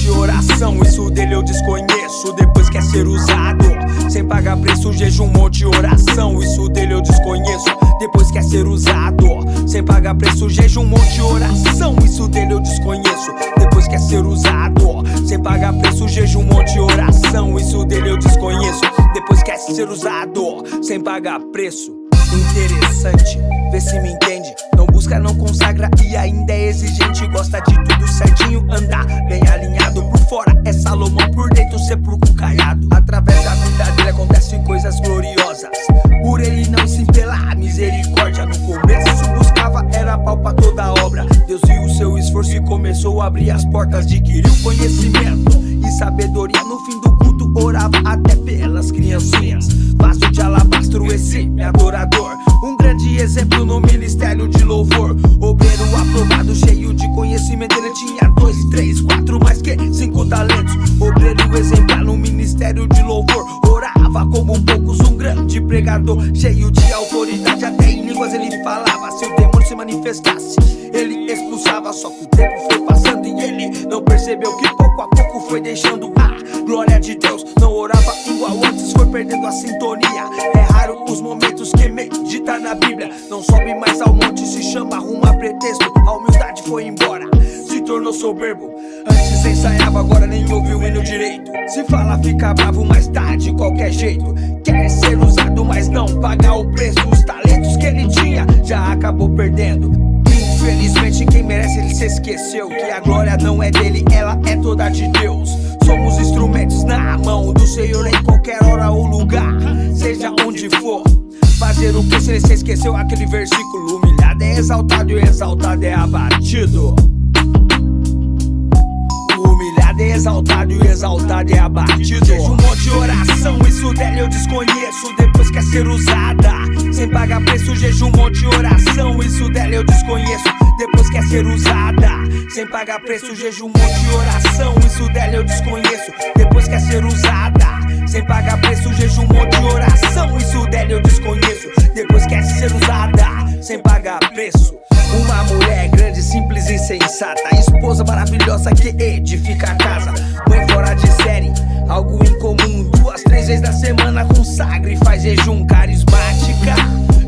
de oração, isso dele eu desconheço. Depois quer ser usado, sem pagar preço. Jejum, monte de oração, isso dele eu desconheço. Depois quer ser usado, sem pagar preço. Jejum, monte de oração, isso dele eu desconheço. Depois quer ser usado, sem pagar preço. Jejum, monte de oração, isso dele eu desconheço. Depois quer ser usado, sem pagar preço. Interessante, vê se me entende. Não busca, não consagra e ainda é exigente. Gosta de tudo certinho, andar bem alinhado. Por fora é Salomão, por dentro sepulcro caiado. Através da vida dele acontecem coisas gloriosas. Por ele não se empelar, misericórdia. No começo buscava, era pau pra toda a obra. Deus viu o seu esforço e começou a abrir as portas. Adquiriu conhecimento e sabedoria. No fim do culto orava até pelas criancinhas. Vaso de alabastro, esse é adorador. Um grande exemplo no ministério de louvor. Obreiro aprovado, cheio de conhecimento. Ele tinha 2, 3, 4, mais que 5 talentos. Obreiro exemplar no ministério de louvor. Orava como poucos, um grande pregador. Cheio de autoridade, até em línguas ele falava. Se o demônio se manifestasse, ele expulsava. Só que o tempo foi passando e ele não percebeu que pouco a pouco foi deixando a glória de Deus. Não orava igual antes, foi perdendo a sintonia. É raro os momentos que meditar na Bíblia. Não sobe mais ao monte, se chama arruma pretexto. A humildade foi embora, se tornou soberbo. Antes ensaiava, agora nem ouviu o hino direito. Se fala fica bravo, mais tarde qualquer jeito. Quer ser usado, mas não paga o preço. Os talentos que ele tinha já acabou perdendo. Infelizmente quem merece ele se esqueceu. Que a glória não é dele, ela é toda de Deus. Somos instrumentos na mão do Senhor em qualquer hora ou lugar, seja onde for. Fazer o que se ele se esqueceu? Aquele versículo: humilhado é exaltado e exaltado é abatido. Humilhado é exaltado e exaltado é abatido. Jejum, monte de oração, isso dela eu desconheço. Depois quer ser usada, sem pagar preço. Jejum, monte de oração, isso dela eu desconheço. Depois quer ser usada, sem pagar preço. Jejum, monte de oração, isso dela eu desconheço. Depois quer ser usada, sem pagar preço. Jejum, monte de oração, isso dela eu desconheço. Depois quer ser usada, sem pagar preço. Uma mulher grande, simples e sensata. Esposa maravilhosa que edifica a casa. Mãe fora de série, algo incomum. 2, 3 vezes na semana consagra e faz jejum. Carismática,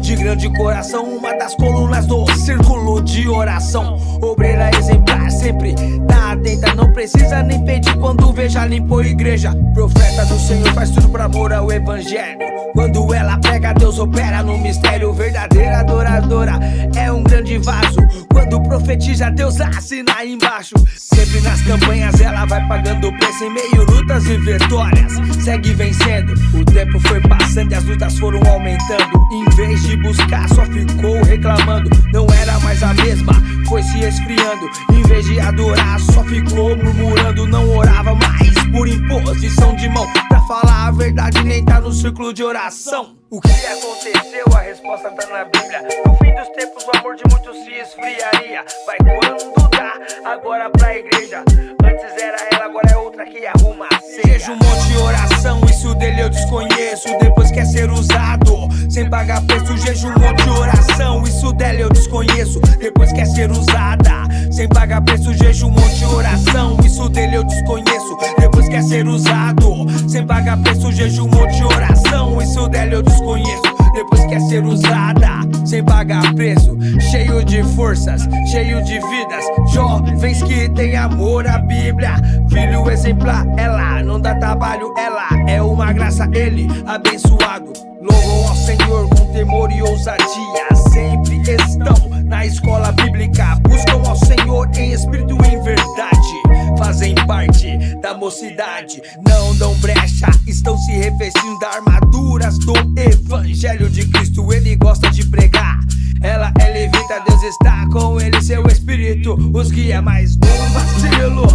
de grande coração, uma das colunas do círculo de oração. Obreira exemplar, sempre tá atenta. Não precisa nem pedir quando veja limpou igreja. Profeta do Senhor, faz tudo por amor ao evangelho. Quando ela prega, Deus opera no mistério. Verdadeira adoradora, é um grande vaso. Quando profetiza, Deus assina embaixo. Sempre nas campanhas ela vai pagando preço. Em meio lutas e vitórias, segue vencendo. O tempo foi passando e as lutas foram aumentando. Em vez de buscar, só ficou reclamando. Não era mais a mesma, foi se esfriando. Em vez de adorar, só ficou murmurando. Não orava mais por imposição de mão. Pra falar a verdade, nem tá no círculo de oração. O que aconteceu? A resposta tá na Bíblia. No fim dos tempos o amor de muitos se esfriaria. Vai quando dá, agora pra igreja. Antes era ela, agora é outra que arruma a ceia. Jejum, monte de oração, isso dele eu desconheço. Depois quer ser usado, sem pagar preço. Jejum, monte de oração, isso dela eu desconheço. Depois quer ser usada, sem pagar preço. Jejum, monte de oração, isso dele eu desconheço. Depois quer ser usado, sem pagar preço. Jejum, monte de oração, isso dela eu desconheço. Depois quer ser usada, sem pagar preço. Cheio de forças, cheio de vidas. Jovens que tem amor à Bíblia. Filho exemplar, ela não dá trabalho. Ela é uma graça, ele abençoado. Louvam ao Senhor com temor e ousadia. Sempre estão na escola bíblica. Buscam ao Senhor em espírito e em verdade. Fazem parte da mocidade, não dão brecha. Estão se revestindo das armaduras do Evangelho de Cristo. Ele gosta de pregar, ela é levita. Deus está com ele, seu espírito os guia. Mas no vacilo,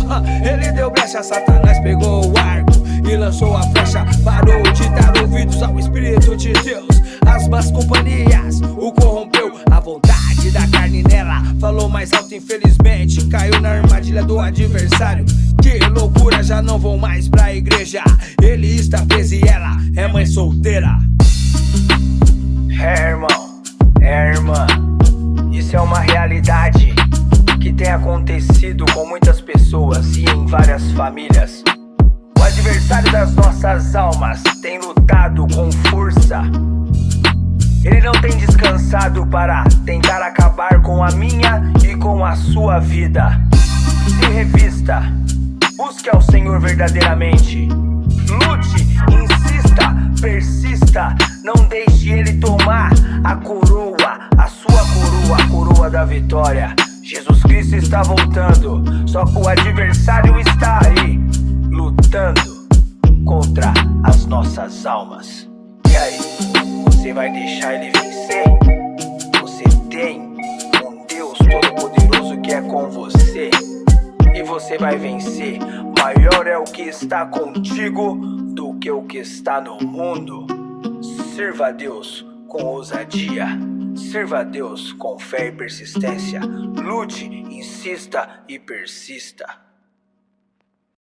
ele deu brecha. Satanás pegou o arco e lançou a flecha. Parou de dar ouvidos ao Espírito de Deus. As más companhias o corrompeu. A vontade da carne nela falou mais alto, infelizmente caiu na armadilha do adversário. Que loucura, já não vou mais pra igreja. Ele está preso e ela é mãe solteira. É, irmão, irmã, isso é uma realidade que tem acontecido com muitas pessoas. pessoas e em várias famílias. O adversário das nossas almas tem lutado com força. Ele não tem descansado para tentar acabar com a minha e com a sua vida. Se revista, busque ao Senhor verdadeiramente. Lute, insista, persista. Não deixe Ele tomar a coroa, a sua coroa, a coroa da vitória. Jesus Cristo está voltando, só que o adversário está aí, lutando contra as nossas almas. E aí, você vai deixar ele vencer? Você tem um Deus Todo-Poderoso que é com você, e você vai vencer. Maior é o que está contigo do que o que está no mundo. Sirva a Deus com ousadia. Sirva a Deus com fé e persistência. Lute, insista e persista.